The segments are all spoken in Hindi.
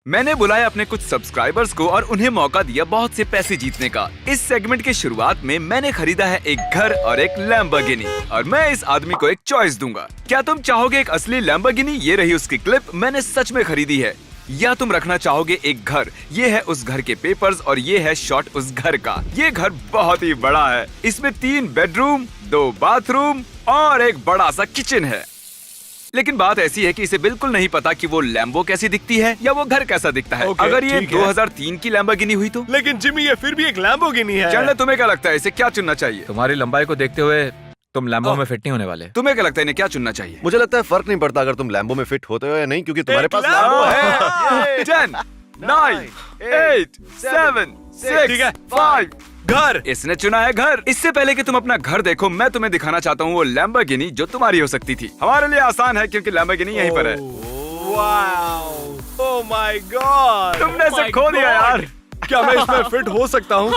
मैंने बुलाया अपने कुछ सब्सक्राइबर्स को और उन्हें मौका दिया बहुत से पैसे जीतने का। इस सेगमेंट की शुरुआत में मैंने खरीदा है एक घर और एक लैम्बोर्गिनी और मैं इस आदमी को एक चॉइस दूंगा। क्या तुम चाहोगे एक असली लैम्बोर्गिनी? ये रही उसकी क्लिप, मैंने सच में खरीदी है। या तुम रखना चाहोगे एक घर? ये है उस घर के पेपर्स और ये है शॉट उस घर का। ये घर बहुत ही बड़ा है। इसमें 3 बेडरूम, 2 बाथरूम और एक बड़ा सा किचन है। लेकिन बात ऐसी है कि इसे बिल्कुल नहीं पता कि वो लैम्बो कैसी दिखती है या वो घर कैसा दिखता है। अगर ये 2003 की लैम्बोर्गिनी हुई तो? लेकिन जिमी ये फिर भी एक लैम्बोर्गिनी है। चैंडलर, तुम्हें क्या लगता है इसे क्या चुनना चाहिए? तुम्हारी लंबाई को देखते हुए तुम लैम्बो में फिट नहीं होने वाले। तुम्हें क्या लगता है इन्हें क्या चुनना चाहिए? मुझे लगता है फर्क नहीं पड़ता अगर तुम लैम्बो में फिट होते हो या नहीं, क्योंकि तुम्हारे पास लैम्बो है। 10, 9, 8, 7, 6, 5 घर। इसने चुना है घर। इससे पहले कि तुम अपना घर देखो, मैं तुम्हें दिखाना चाहता हूँ वो लैम्बोर्गिनी जो तुम्हारी हो सकती थी। हमारे लिए आसान है क्योंकि लैम्बोर्गिनी यहीं पर है। ओह माय गॉड, तुमने इसे खो दिया यार। क्या मैं इसमें फिट हो सकता हूँ?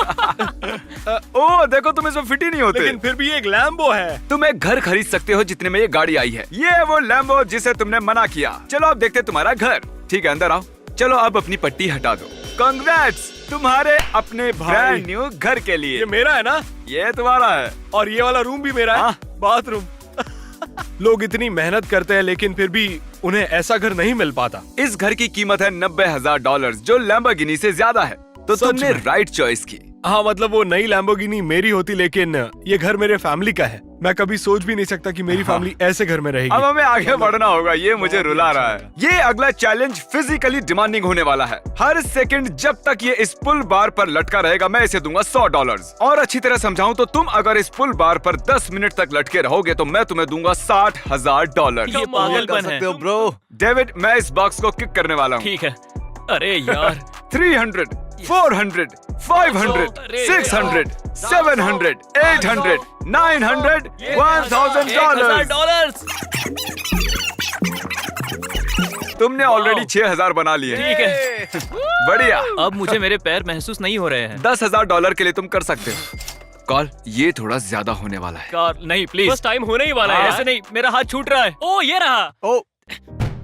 ओह देखो, तुम इसमें फिट ही नहीं होते। लेकिन फिर भी एक लैम्बो है। तुम एक घर खरीद सकते हो जितने में ये गाड़ी आई है। ये है वो लैम्बो जिसे तुमने मना किया। चलो अब देखते तुम्हारा घर। ठीक है, अंदर आओ। चलो अब अपनी पट्टी हटा दो। कांग्रेट्स तुम्हारे अपने ब्रांड न्यू घर के लिए। ये मेरा है ना? ये तुम्हारा है। और ये वाला रूम भी मेरा है। बाथरूम। लोग इतनी मेहनत करते हैं लेकिन फिर भी उन्हें ऐसा घर नहीं मिल पाता। इस घर की कीमत है $90,000 जो लैम्बोर्गिनी से ज्यादा है। तो तुमने राइट चॉइस की। हाँ, मतलब वो नई लैम्बोर्गिनी मेरी होती, लेकिन ये घर मेरे फैमिली का है। मैं कभी सोच भी नहीं सकता कि मेरी फैमिली ऐसे घर में रहेगी। अब हमें आगे बढ़ना होगा, ये मुझे रुला रहा है। ये अगला चैलेंज फिजिकली डिमांडिंग होने वाला है। हर सेकंड जब तक ये इस पुल बार पर लटका रहेगा मैं इसे दूंगा $100। और अच्छी तरह समझाऊं तो तुम अगर इस पुल बार पर 10 मिनट तक लटके रहोगे तो मैं तुम्हें दूंगा $60,000। ये पागलपन है। ब्रो। डेविड, मैं इस बॉक्स को किक करने वाला हूँ। ठीक है। अरे यार 300, 400, 500, 600, 700, 800, 900, $1,000। तुमने ऑलरेडी 6,000 बना लिए। ठीक है। बढ़िया। अब मुझे मेरे पैर महसूस नहीं हो रहे हैं। $10,000 के लिए तुम कर सकते हो। कॉल, ये थोड़ा ज्यादा होने वाला है। कार नहीं, प्लीज। बस टाइम होने ही वाला है। ऐसे नहीं, मेरा हाथ छूट रहा है। ओ ये रहा। ओ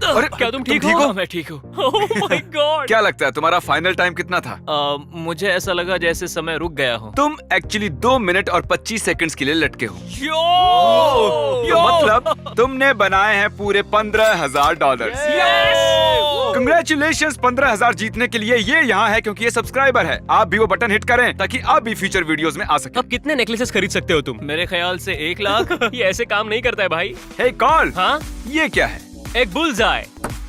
अरे क्या तुम ठीक हो? मैं ठीक हूँ। Oh my God. क्या लगता है तुम्हारा फाइनल टाइम कितना था? मुझे ऐसा लगा जैसे समय रुक गया हो। तुम एक्चुअली 2 मिनट और 25 सेकंड्स के लिए लटके हो। यो मतलब तुमने बनाए हैं पूरे $15,000। कंग्रेचुलेशंस, 15,000 जीतने के लिए ये यहाँ है क्योंकि ये सब्सक्राइबर है। आप भी वो बटन हिट करें ताकि आप भी फ्यूचर वीडियोस में आ सके। अब कितने नेकलेसेस खरीद सकते हो तुम? मेरे ख्याल से 1 लाख। ये ऐसे काम नहीं करता है भाई। हे कॉल, हाँ, ये क्या है? एक बुलजाई।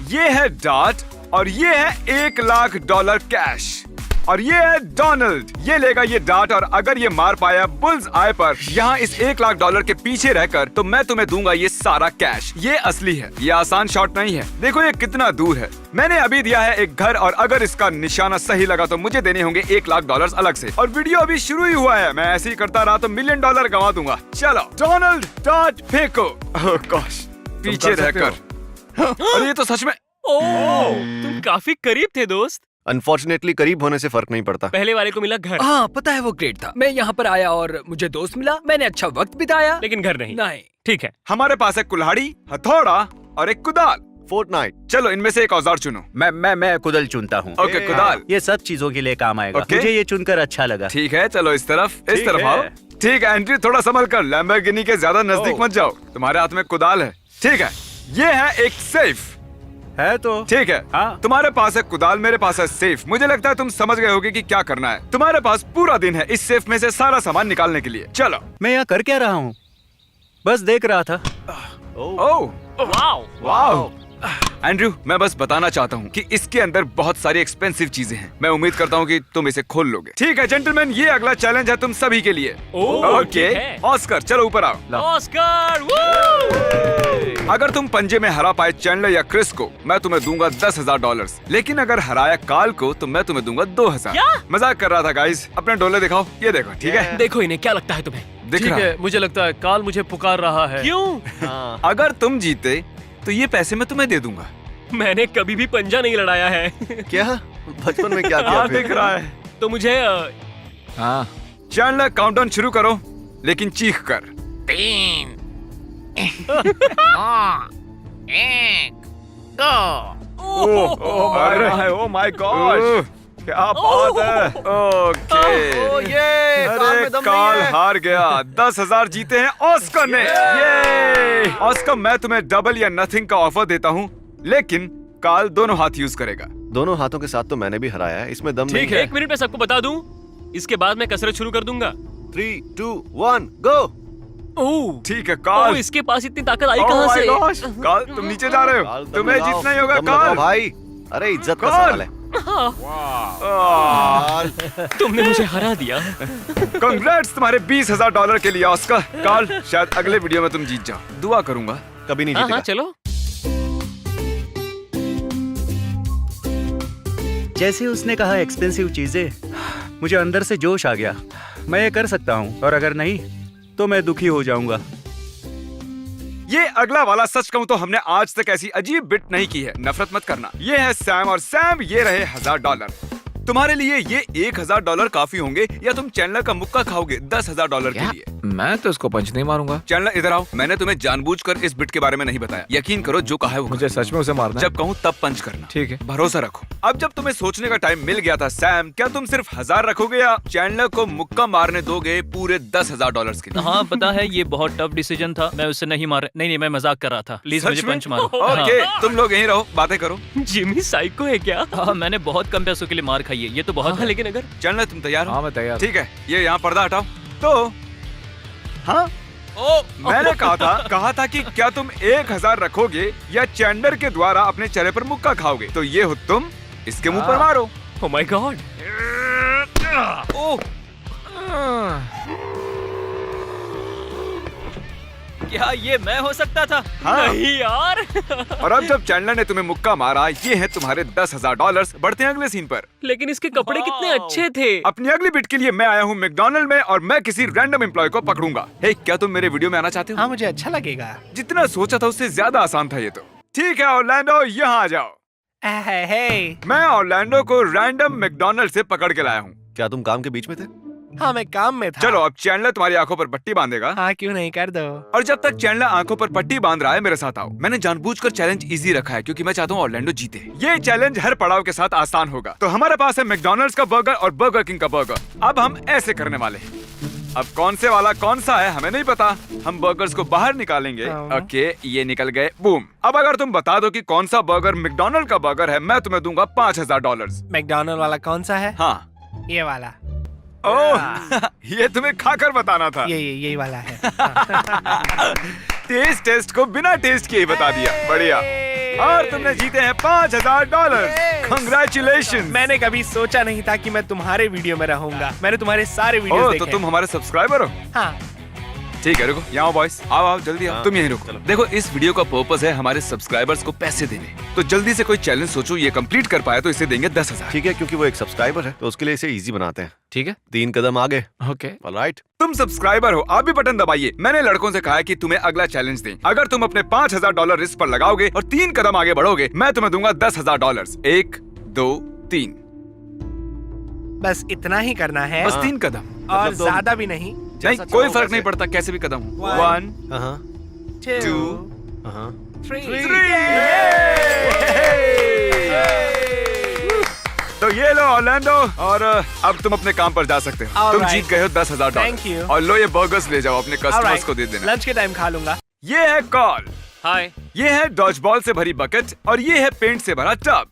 ये है डॉट और ये है $1,00,000 कैश। और ये है डोनाल्ड। ये लेगा ये डॉट और अगर ये मार पाया बुल्स आय पर यहाँ इस $1,00,000 के पीछे रहकर तो मैं तुम्हें दूंगा ये सारा कैश। ये असली है, ये आसान शॉट नहीं है। देखो ये कितना दूर है। मैंने अभी दिया है एक घर और अगर इसका निशाना सही लगा तो मुझे देने होंगे $1,00,000 अलग से। और वीडियो अभी शुरू ही हुआ है। मैं ऐसे ही करता रहा तो $1 मिलियन गंवा दूंगा। चलो डोनाल्ड डॉट फेंको। ओह गॉश, पीछे रहकर। और ये तो सच में तुम काफी करीब थे दोस्त। अनफॉर्चुनेटली करीब होने से फर्क नहीं पड़ता। पहले वाले को मिला घर। हाँ पता है, वो ग्रेट था। मैं यहाँ पर आया और मुझे दोस्त मिला, मैंने अच्छा वक्त बिताया। लेकिन घर नहीं। नहीं। ठीक है। हमारे पास है कुल्हाड़ी, हथौड़ा और एक कुदाल। फोर्टनाइट। चलो इनमें से एक औजार चुनो। मैं कुदल चुनता हूँ। ओके कुदाल। ये सब चीजों के लिए काम आएगा। ओके। मुझे ये चुनकर अच्छा लगा। ठीक है, चलो इस तरफ है। आओ। ठीक है एंड्रयू, थोड़ा संभल कर, लैम्बोर्गिनी के ज्यादा नजदीक मत जाओ। तुम्हारे हाथ में कुदाल है। ठीक है, ये है एक सेफ है तो ठीक है। हाँ। तुम्हारे पास है कुदाल, मेरे पास है सेफ। मुझे लगता है तुम समझ गए होगे कि क्या करना है। तुम्हारे पास पूरा दिन है इस सेफ में से सारा सामान निकालने के लिए। चलो। मैं यहाँ कर क्या रहा हूँ? बस देख रहा था। Oh wow. एंड्रयू, मैं बस बताना चाहता हूँ कि इसके अंदर बहुत सारी एक्सपेंसिव चीजें हैं। मैं उम्मीद करता हूँ कि तुम इसे खोल लोगे। ठीक है जेंटलमैन, ये अगला चैलेंज है तुम सभी के लिए। ओके ऑस्कर, चलो ऊपर आओ। ऑस्कर। अगर तुम पंजे में हरा पाए चैंडलर या क्रिस को, मैं तुम्हें दूंगा $10,000। लेकिन अगर हराया काल को तो मैं तुम्हें दूंगा 2,000। मजाक कर रहा था गाइस। अपने डोले दिखाओ। ये देखो। ठीक है, देखो इन्हें, क्या लगता है तुम्हें? दिख रहा है? मुझे लगता है काल मुझे पुकार रहा है। क्यों? अगर तुम जीते तो ये पैसे मैं तुम्हें दे दूंगा। मैंने कभी भी पंजा नहीं लड़ाया है। क्या बचपन में क्या किया? दिख रहा है। तो मुझे हाँ, चैंडलर काउंटडाउन शुरू करो, लेकिन चीख कर। 3, 2, 1, 2। ओ माय गॉड, क्या बात है। ओके, अरे काल हार गया। 10,000 जीते हैं ऑस्कर ने। ये ऑस्कर, मैं तुम्हें डबल या नथिंग का ऑफर देता हूँ, लेकिन काल दोनों हाथ यूज करेगा। दोनों हाथों के साथ तो मैंने भी हराया है, इसमें दम नहीं ठीक है, 1 मिनट में सबको बता दूं, इसके बाद मैं कसरत शुरू कर दूंगा। 3, 2, 1 गो। ओह, ठीक है काल। इसके पास इतनी ताकत आई Oh कहां my से? gosh, काल तुम नीचे जा रहे हो, काल, दम तुम्हें लगाओ, जीतना ही होगा दम लगाओ काल। भाई। अरे इज्जत का काल। सवाल है। आह, तुमने मुझे हरा दिया। कांग्रेट्स तुम्हारे $20,000 के लिए ऑस्कर। काल, शायद अगले वीडियो में तुम जीत जाओ। दुआ करूंगा। कभी नहीं हाँ जीतेगा। चलो। जैसे उसने कहा एक्सपेंसिव चीजें, मुझे अंदर से जोश आ गया। मैं ये कर सकता हूँ, और अगर नहीं तो मैं दुखी हो जाऊंगा। ये अगला वाला सच कहूं तो हमने आज तक ऐसी अजीब बिट नहीं की है। नफरत मत करना। ये है सैम, और सैम ये रहे $1,000। तुम्हारे लिए ये $1,000 काफी होंगे या तुम चैनलर का मुक्का खाओगे $10,000 के लिए? मैं तो इसको पंच नहीं मारूंगा। चैनलर इधर आओ, मैंने तुम्हें जानबूझकर इस बिट के बारे में नहीं बताया। यकीन करो, जो कहा है वो मुझे सच में उसे मारना है। जब कहूँ तब पंच करना। ठीक है। भरोसा रखो। अब जब तुम्हें सोचने का टाइम मिल गया था सैम, क्या तुम सिर्फ 1,000 रखोगे या चैनलर को मुक्का मारने दोगे पूरे $10,000 के लिए? हाँ पता है, ये बहुत टफ डिसीजन था। मैं उससे नहीं मार, नहीं मैं मजाक कर रहा था। प्लीज सच मुझे में? पंच मारो। ओके, तुम लोग यहीं रहो, बातें करो। जिमी साइको है क्या? हाँ, मैंने बहुत कम पैसों के लिए मार खाई है, ये तो बहुत है। लेकिन अगर चैनलर तुम तैयार हो? हाँ मैं तैयार। ठीक है, ये यहाँ पर्दा हटाओ। तो हाँ, मैंने कहा था कि क्या तुम 1,000 रखोगे या चैंडर के द्वारा अपने चेहरे पर मुक्का खाओगे? तो ये हो तुम, इसके मुंह पर मारो। Oh my God. क्या ये मैं हो सकता था? हाँ। नहीं यार। और अब जब चैंडलर ने तुम्हें मुक्का मारा, ये है तुम्हारे $10,000। बढ़ते हैं अगले सीन पर। लेकिन इसके कपड़े कितने अच्छे थे। अपनी अगली बिट के लिए मैं आया हूँ मैकडॉनल्ड में, और मैं किसी रैंडम एम्प्लॉय को पकड़ूंगा। हे, क्या तुम मेरे वीडियो में आना चाहते हो? हाँ, मुझे अच्छा लगेगा। जितना सोचा था उससे ज्यादा आसान था ये तो। ठीक है ऑरलैंडो, यहाँ आ जाओ। मैं ऑरलैंडो को रैंडम मैकडॉनल्ड से पकड़ के लाया हूँ। क्या तुम काम के बीच में थे? हाँ, मैं काम में था। चलो, अब चैंडलर तुम्हारी आंखों पर पट्टी बांधेगा। हाँ, क्यों नहीं, कर दो। और जब तक चैंडलर आंखों पर पट्टी बांध रहा है, मेरे साथ आओ। मैंने जानबूझकर चैलेंज इजी रखा है क्योंकि मैं चाहता हूँ ऑरलैंडो जीते। ये चैलेंज हर पड़ाव के साथ आसान होगा। तो हमारे पास है मैकडॉनल्ड्स का बर्गर और बर्गर किंग का बर्गर। अब हम ऐसे करने वाले हैं। अब कौन से वाला कौन सा है हमें नहीं पता। हम बर्गर्स को बाहर निकालेंगे। ओके, ये निकल गए। बूम। अब अगर तुम बता दो कि कौन सा बर्गर मैकडॉनल्ड का बर्गर है, मैं तुम्हें दूंगा $5,000। मैकडॉनल्ड वाला कौन सा है? हाँ। ये वाला। ओह, ये तुम्हें खाकर बताना था। यही वाला है। टेस्ट को बिना टेस्ट के ही बता दिया। बढ़िया। और तुमने जीते हैं $5,000। Congratulations। मैंने कभी सोचा नहीं था कि मैं तुम्हारे वीडियो में रहूंगा। मैंने तुम्हारे सारे वीडियो देखे। तो तुम हमारे सब्सक्राइबर हो? हाँ। ठीक है, रुको, यहाँ बॉयज, आओ जल्दी आओ। हाँ, तुम यहीं रुको। देखो, इस वीडियो का पर्पस है हमारे सब्सक्राइबर्स को पैसे देने। तो जल्दी से कोई चैलेंज सोचो, ये कंप्लीट कर पाया तो इसे देंगे 10,000। ठीक है, क्योंकि वो एक सब्सक्राइबर है तो उसके लिए इसे इजी बनाते हैं। ठीक है। 3 कदम आगे। ओके। ऑलराइट। तुम सब्सक्राइबर हो, आप भी बटन दबाइए। मैंने लड़कों से कहा है कि तुम्हें अगला चैलेंज दें। अगर तुम अपने $5,000 रिस्क पर लगाओगे और 3 कदम आगे बढ़ोगे, मैं तुम्हें दूंगा $10,000। 1, 2, 3। बस इतना ही करना है। बस 3 कदम, और मतलब ज्यादा भी नहीं। नहीं, कोई फर्क नहीं पड़ता कैसे भी कदम। 1, 2, 3। तो ये लो ऑरलैंडो, और अब तुम अपने काम पर जा सकते हो। All तुम right. जीत गए हो $10,000। Thank you. और लो, ये बर्गर्स ले जाओ, अपने कस्टमर्स को दे देना। लंच के टाइम खा लूंगा। ये है कॉल, हाय। ये है डॉज बॉल से भरी बकेट, और ये है पेंट से भरा टब।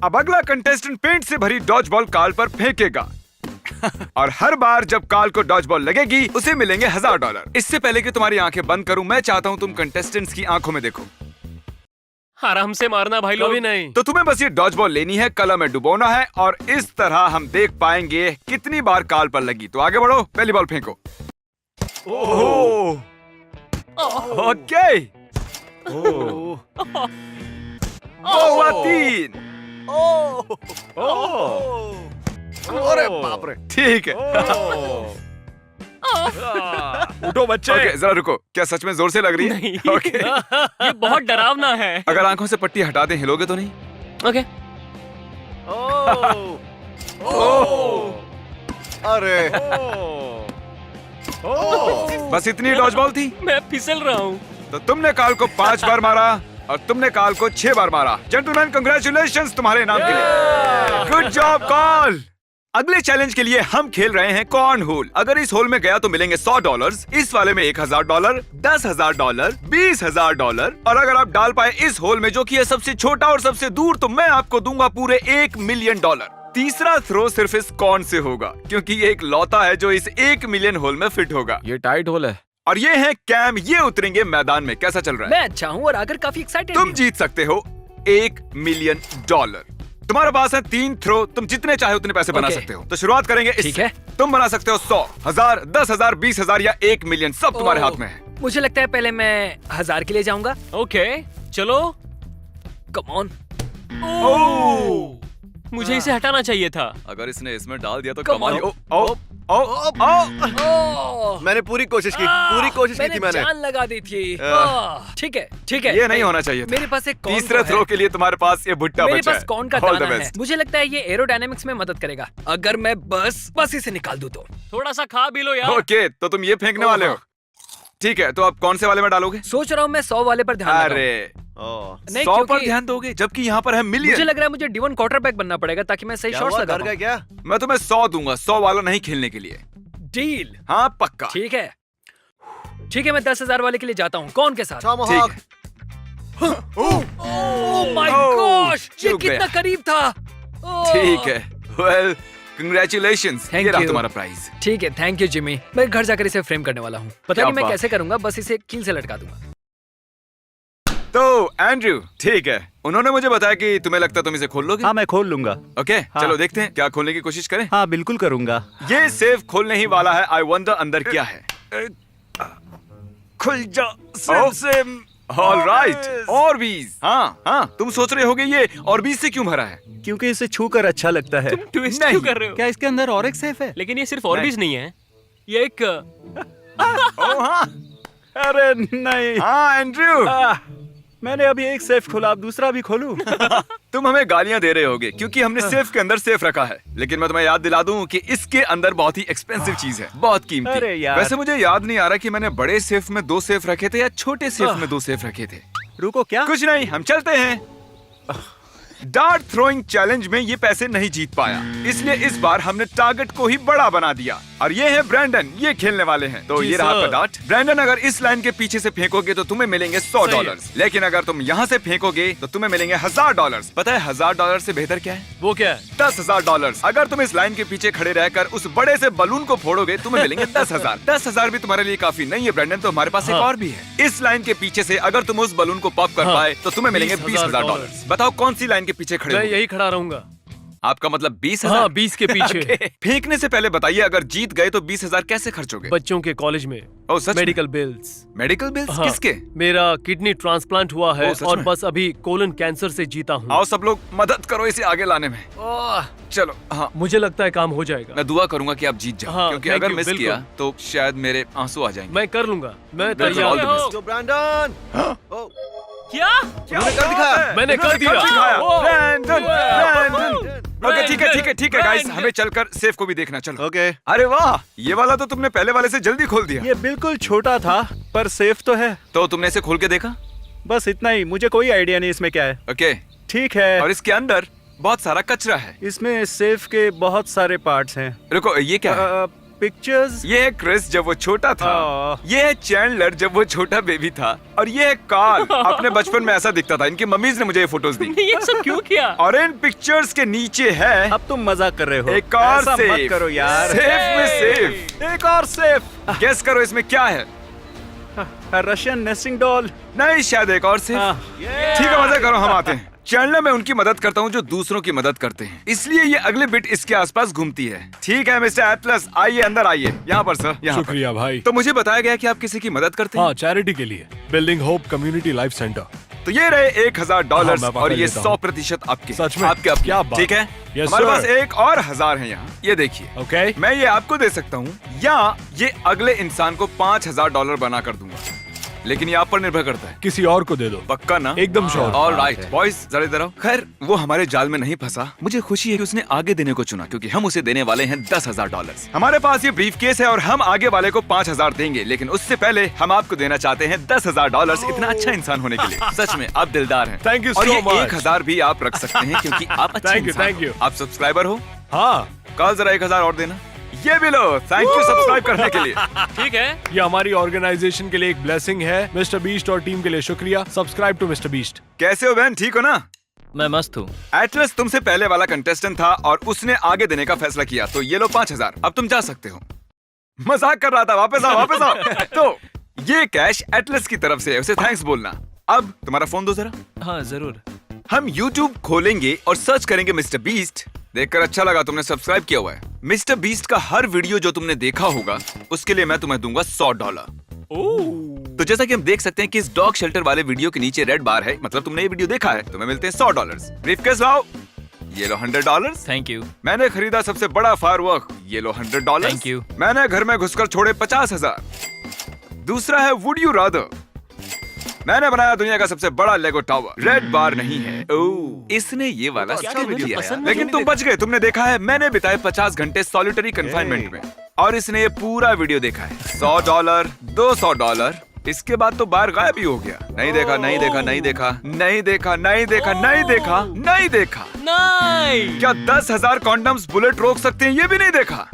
अब अगला कंटेस्टेंट पेंट से भरी डॉज बॉल काल पर फेंकेगा। और हर बार जब काल को डॉज बॉल लगेगी, उसे मिलेंगे $1,000। इससे पहले कि तुम्हारी आंखें बंद करूं, मैं चाहता हूं तुम कंटेस्टेंट्स की आंखों में देखो। आराम से मारना भाई लोग। कभी नहीं। तो तुम्हें बस ये डॉज बॉल लेनी है, कलर में डुबोना है, और इस तरह हम देख पाएंगे कितनी बार काल पर लगी। तो आगे बढ़ो, पहली बॉल फेंको। ओह, ओके। हुआ 3। अरे बाप रे। ठीक है। उठो बच्चे। ओके, जरा रुको, क्या सच में जोर से लग रही है? नहीं। ओके। ये बहुत डरावना है। अगर आंखों से पट्टी हटा दें, हिलोगे तो नहीं? ओके। अरे बस इतनी डॉज बॉल थी? मैं फिसल रहा हूँ। तो तुमने काल को 5 बार मारा और तुमने कॉल को 6 बार मारा। जेंटलमैन कांग्रेचुलेशंस तुम्हारे नाम के लिए। Good job call. अगले चैलेंज के लिए हम खेल रहे हैं कॉर्न होल। अगर इस होल में गया तो मिलेंगे $100, इस वाले में $1000, $10,000, $20,000 और अगर आप डाल पाए इस होल में जो कि है सबसे छोटा और सबसे दूर तो मैं आपको दूंगा पूरे $1 मिलियन। तीसरा थ्रो सिर्फ इस कॉर्न से होगा क्योंकि ये एक लौता है जो इस 1 मिलियन होल में फिट होगा। ये टाइट होल है। और ये है कैम, ये उतरेंगे मैदान में। कैसा चल रहा है? मैं अच्छा हूँ और आकर काफी एक्साइटेड तुम जीत सकते हो $1 मिलियन। तुम्हारे पास है 3 थ्रो, तुम जितने चाहे उतने पैसे बना Okay. सकते हो। तो शुरुआत करेंगे ठीक इससे। है। तुम बना सकते हो 100, 1000, 10,000, 20,000 या 1 मिलियन, सब तुम्हारे हाथ में है। मुझे लगता है पहले मैं 1000 के लिए जाऊंगा। ओके चलो। Come on. मुझे इसे हटाना चाहिए था। अगर इसने इसमें डाल दिया तो Come कमाल ही। on. ओ ओ ओ ओ मैंने पूरी कोशिश की थी मैंने। जान लगा दी थी। ठीक है ठीक है। ये नहीं होना चाहिए था। मेरे पास एक कौन तीसरा तो थ्रो है। के लिए तुम्हारे पास ये भुट्टा मेरे बचा पास है। कौन का All the दाना है। best. मुझे लगता है ये एरोडायनेमिक्स में मदद करेगा अगर मैं बस इसे निकाल दूं तो। थोड़ा सा खा भी लो यार। ओके तो तुम ये फेंकने वाले हो। ठीक है तो आप कौन से वाले में डालोगे? सोच रहा हूँ मैं 100 वाले पर ध्यान लगाऊं। अरे नहीं 100 पर क्योंकि ध्यान दोगे जबकि यहाँ पर है मुझे मिलियन। लग रहा है मुझे डिवन क्वार्टरबैक बनना पड़ेगा ताकि मैं सही शॉट्स लगा डर गया पाऊं। क्या? मैं तुम्हें 100 दूंगा, 100 वाला नहीं खेलने के लिए। डील। हाँ पक्का। ठीक है मैं 10,000 वाले के लिए जाता हूँ। कौन के साथ? ठीक है। ओह माय Oh, गॉश, ये चूक कितना गया। करीब था। ओह। ठीक है। Well congratulations. Thank ये रहा you. तुम्हारा प्राइज। ठीक है, थैंक यू जिमी। मैं घर जाकर इसे फ्रेम करने वाला हूँ। पता क्या नहीं मैं बात कैसे करूंगा, बस इसे कील से लटका दूंगा। तो एंड्रयू ठीक है, उन्होंने मुझे बताया कि तुम्हें लगता है तुम इसे खोल लोगे। हाँ मैं खोल लूंगा। ओके हाँ। चलो देखते हैं क्या खोलने की कोशिश करें। हाँ बिल्कुल करूंगा। ये सेफ खोलने ही वाला है। आई वंडर अंदर क्या है। खुल जा ऑल राइट। और बीस। हाँ तुम सोच रहे होगे ये और बीस से क्यों भरा है। क्योंकि इसे छूकर अच्छा लगता है। ट्विस्ट क्यों कर रहे हो? क्या इसके अंदर और एक सेफ है? लेकिन ये सिर्फ ऑर्बिस नहीं है, ये एक ओ हाँ अरे नहीं। हाँ एंड्रयू मैंने अभी एक सेफ खोला, अब दूसरा भी खोलूं? तुम हमें गालियां दे रहे होगे क्योंकि हमने सेफ के अंदर सेफ रखा है, लेकिन मैं तुम्हें याद दिला दूं कि इसके अंदर बहुत ही एक्सपेंसिव चीज है, बहुत अरे कीमती। यार। वैसे मुझे याद नहीं आ रहा कि मैंने बड़े सेफ में 2 सेफ रखे थे या छोटे सेफ में 2 सेफ रखे थे। रुको क्या? कुछ नहीं, हम चलते हैं। डार्ट थ्रोइंग चैलेंज में ये पैसे नहीं जीत पाया, इसलिए इस बार हमने टारगेट को ही बड़ा बना दिया। और ये है ब्रैंडन, ये खेलने वाले हैं। तो जी ये रहा आपका सर। डार्ट। ब्रैंडन अगर इस लाइन के पीछे से फेंकोगे तो तुम्हें मिलेंगे $100, लेकिन अगर तुम यहाँ से फेंकोगे तो तुम्हें मिलेंगे $1000। पता है $1000 से बेहतर क्या है? वो क्या है? $10,000। अगर तुम इस लाइन के पीछे खड़े रहकर उस बड़े से बलून को फोड़ोगे तुम्हें मिलेंगे 10,000। 10,000 भी तुम्हारे लिए काफी नहीं है ब्रैंडन, तो हमारे पास एक हाँ। और भी है। इस लाइन के पीछे से अगर तुम उस बलून को पॉप कर हाँ। पाए तो तुम्हें मिलेंगे $20,000। $20,000। बताओ कौन सी लाइन के पीछे खड़े मैं हो? यही खड़ा रहूंगा। आपका मतलब 20,000? हाँ 20 के पीछे। Okay। फेंकने से पहले बताइए अगर जीत गए तो 20,000 कैसे खर्च होगे? बच्चों के कॉलेज में ओह, सच में? Medical bills. Medical bills? हाँ, किसके? मेरा किडनी ट्रांसप्लांट हुआ है ओह, सच और में? बस अभी कोलन कैंसर से जीता हूँ। आओ सब लोग मदद करो इसे आगे लाने में। चलो हाँ, मुझे लगता है काम हो जाएगा। मैं दुआ करूंगा कि आप जीत जाओ, हाँ, क्योंकि thank अगर you, मिस बिल्कुल। किया तो शायद मेरे आंसू आ जाएंगे। मैं कर लूंगा, मैं Bill, all तैयार the हूँ। best. जो ब्रैंडन क्या? उन्होंने कर दिखाया। मैंने कर दिया। ओह, ब्रैंडन। ओके ठीक है गाइस, ब्रैंडन। हमें चलकर सेफ को भी देखना। चलो। ओके अरे वाह, ये वाला तो तुमने पहले वाले से जल्दी खोल दिया। ये बिल्कुल छोटा था पर सेफ तो है। तो तुमने इसे खोल के देखा? बस इतना ही, मुझे कोई आइडिया नहीं इसमें क्या है। ओके। ठीक है। और इसके अंदर बहुत सारा कचरा है। इसमें सेफ के बहुत सारे पार्ट्स हैं। रुको, ये क्या है? पिक्चर्स। ये है क्रिस जब वो छोटा था, ये है चैंडलर जब वो छोटा बेबी था, और ये है कार्ल अपने बचपन में ऐसा दिखता था। इनकी मम्मीज ने मुझे ये फोटोज दी। ये सब क्यों किया? और इन पिक्चर्स के नीचे है अब तुम मजाक कर रहे हो। एक और ऐसा सेफ। मत करो यार। सेफ में सेफ। एक और सेफ। गेस करो इसमें क्या है? Russian nesting doll. नहीं, शायद एक और सेफ। ठीक है, मजा करो, हम आते हैं। चैनल में उनकी मदद करता हूँ जो दूसरों की मदद करते हैं, इसलिए ये अगले बिट इसके आसपास घूमती है। ठीक है मिस्टर एटलस, आइए अंदर आइए। यहाँ पर सर, यहाँ पर। शुक्रिया भाई। तो मुझे बताया गया कि आप किसी की मदद करते हैं। हाँ, चैरिटी के लिए building hope community life centre. तो ये रहे $1,000 हाँ, मैं पकड़ और ये लेता हूँ। 100% आपके। सच में? आपके आपके। क्या बात। ठीक है, Yes, हमारे sir. पास एक और 1000 है यहाँ। ये देखिए, ओके मैं ये आपको दे सकता हूँ या ये अगले इंसान को $5,000 बना कर दूंगा। लेकिन ये आप पर निर्भर करता है। किसी और को दे दो। पक्का ना? एकदम श्योर। ऑल राइट बॉयज, जरा इधर आओ। खैर वो हमारे जाल में नहीं फंसा। मुझे खुशी है कि उसने आगे देने को चुना, क्योंकि हम उसे देने वाले हैं $10,000। हमारे पास ये ब्रीफ केस है और हम आगे वाले को 5,000 देंगे, लेकिन उससे पहले हम आपको देना चाहते हैं $10,000। इतना अच्छा इंसान होने के लिए सच में आप दिलदार हैं। Thank you और so ये much. 1,000 भी आप रख सकते हैं, क्योंकि आप अच्छे Thank you, इंसान thank हो। you. आप सब्सक्राइबर हो? हाँ, कल जरा 1,000 और देना। ये भी लो। थैंक यू सब्सक्राइब करने के लिए। ठीक है। ये हमारी ऑर्गेनाइजेशन के लिए एक ब्लेसिंग है। मिस्टर बीस्ट और टीम के लिए शुक्रिया। Subscribe to mister Beast. कैसे हो बहन, ठीक हो ना? मैं मस्त हूँ। एटलस तुमसे पहले वाला कंटेस्टेंट था और उसने आगे देने का फैसला किया, तो ये लो 5,000। अब तुम जा सकते हो। मजाक कर रहा था, वापस आओ वापस आओ। तो ये कैश एटलस की तरफ से है, उसे थैंक्स बोलना। अब तुम्हारा फोन दो जरा। हाँ जरूर। हम YouTube खोलेंगे और सर्च करेंगे मिस्टर बीस्ट। देखकर अच्छा लगा, तुमने सब्सक्राइब किया हुआ है। मिस्टर बीस्ट का हर वीडियो जो तुमने देखा होगा उसके लिए मैं तुम्हें दूंगा $100। तो जैसा कि हम देख सकते हैं कि इस डॉग शेल्टर वाले वीडियो के नीचे रेड बार है, मतलब तुमने ये वीडियो देखा है, तुम्हें मिलते हैं $100। ब्रीफकेस लाओ, ये लो $100। Thank you. मैंने खरीदा सबसे बड़ा फायरवर्क, ये लो $100। Thank you. मैंने घर में घुसकर छोड़े 50,000। दूसरा है वुड यू रादर। मैंने बनाया दुनिया का सबसे बड़ा लेगो टावर, रेड बार नहीं है। ओह, इसने ये वाला स्किप किया है। लेकिन तुम बच गए, तुमने देखा है मैंने बिताए 50 घंटे सॉलिटरी कंफाइनमेंट में, और इसने ये पूरा वीडियो देखा है। $100, $200। इसके बाद तो बाहर गायब ही हो गया। नहीं देखा, नहीं देखा, नहीं देखा, नहीं देखा, नहीं देखा, नहीं देखा, नहीं देखा। नहीं। क्या 10,000 कॉन्डम्स बुलेट रोक सकते हैं, ये भी नहीं देखा।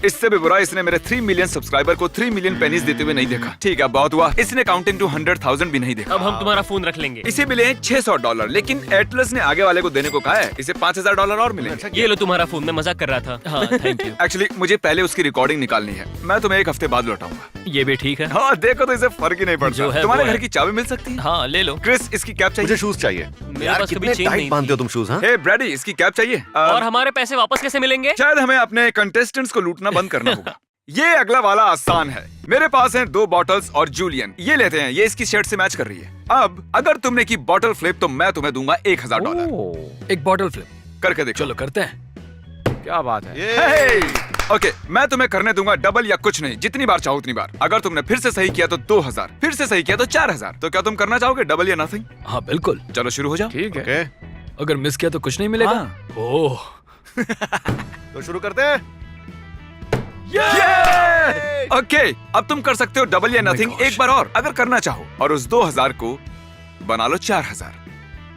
इससे भी बुरा, इसने मेरे 3 मिलियन सब्सक्राइबर को 3 मिलियन पेनीज देते हुए नहीं देखा। ठीक है, बहुत हुआ। इसने काउंटिंग टू 100,000 भी नहीं देखा। अब हम तुम्हारा फोन रख लेंगे। इसे मिले हैं $600, लेकिन एटलस ने आगे वाले को देने को कहा है। इसे $5,000 और मिलेंगे। ये लो तुम्हारा फोन, मैं मजाक कर रहा था। हाँ थैंक यू। एक्चुअली मुझे पहले उसकी रिकॉर्डिंग निकालनी है। मैं तुम्हें 1 हफ्ते बाद लौटाऊंगा। ये भी ठीक है। हाँ देखो, तो इसे फर्क ही नहीं जो पड़ता। है तुम्हारे वो घर है। की चाबी मिल सकती है? हाँ ले लो। क्रिस, इसकी कैप चाहिए। मुझे शूज चाहिए। मेरे यार पास कभी कितने चेन टाइट नहीं बांधते हो तुम शूज? हाँ, हे ब्रैडी, इसकी कैप चाहिए। और हमारे पैसे वापस कैसे मिलेंगे? शायद हमें अपने कंटेस्टेंट्स को लूटना बंद करना होगा। ये अगला वाला आसान है। मेरे पास हैं 2 बॉटल्स और जूलियन। ये लेते हैं, ये इसकी शर्ट से मैच कर रही है। अब अगर तुमने की बॉटल फ्लिप तो मैं तुम्हें दूंगा $1,000। एक बॉटल फ्लिप। करके देखो। चलो करते हैं। क्या बात है? हे! ओके, मैं तुम्हें करने दूंगा डबल या कुछ नहीं, जितनी बार चाहो उतनी बार। अगर तुमने फिर से सही किया तो 2,000, फिर से सही किया तो 4,000। तो क्या तुम करना चाहोगे, डबल या नथिंग? हाँ बिल्कुल। चलो शुरू हो जाओ। ठीक है। ओके, अगर मिस किया तो कुछ नहीं मिलेगा। हाँ। ओह, तो शुरू करते हैं। ओके, अब तुम कर सकते हो डबल या नथिंग एक बार और, अगर करना चाहो, और उस 2,000 को बना लो 4,000।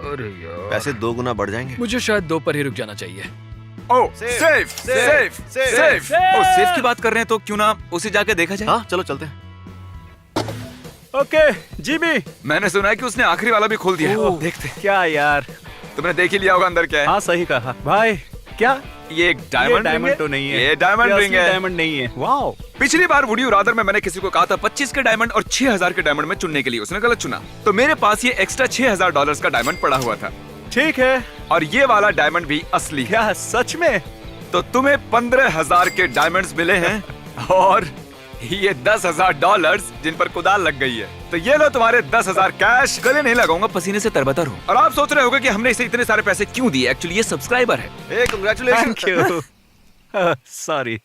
अरे यार, पैसे 2 गुना बढ़ जाएंगे। मुझे शायद 2 पर ही रुक जाना चाहिए। ओह, सेफ, सेफ, सेफ। ओह, सेफ की बात कर रहे हैं तो क्यों ना उसे जाके देखा जाए? हाँ चलो चलते हैं। Okay Jimmy. मैंने सुना है कि उसने आखिरी वाला भी खोल दिया है। ओह। देखते हैं। क्या यार, तुमने देख ही लिया होगा अंदर क्या है। हाँ सही कहा भाई। क्या ये एक ये डायमंड डायमंड तो नहीं है। ये डायमंड रिंग है। डायमंड नहीं है। वाओ। पिछली बार वुड यू रादर में मैंने किसी को कहा था 25 के डायमंड और 6,000 के डायमंड में चुनने के लिए, उसने गलत चुना। तो मेरे पास ये एक्स्ट्रा $6,000 का डायमंड पड़ा हुआ था, ठीक है। और ये वाला डायमंड भी असली है। क्या सच में? तो तुम्हें 15,000 के डायमंड्स मिले हैं और ये $10,000 जिन पर कुदाल लग गई है। तो ये लो तुम्हारे 10,000 कैश। गले नहीं लगाऊंगा, पसीने से तरबतर हो। और आप सोच रहे होगे कि हमने इसे इतने सारे पैसे क्यों दिए। एक्चुअली ये सब्सक्राइबर है। ए कांग्रेचुलेशन। Thank you. सॉरी।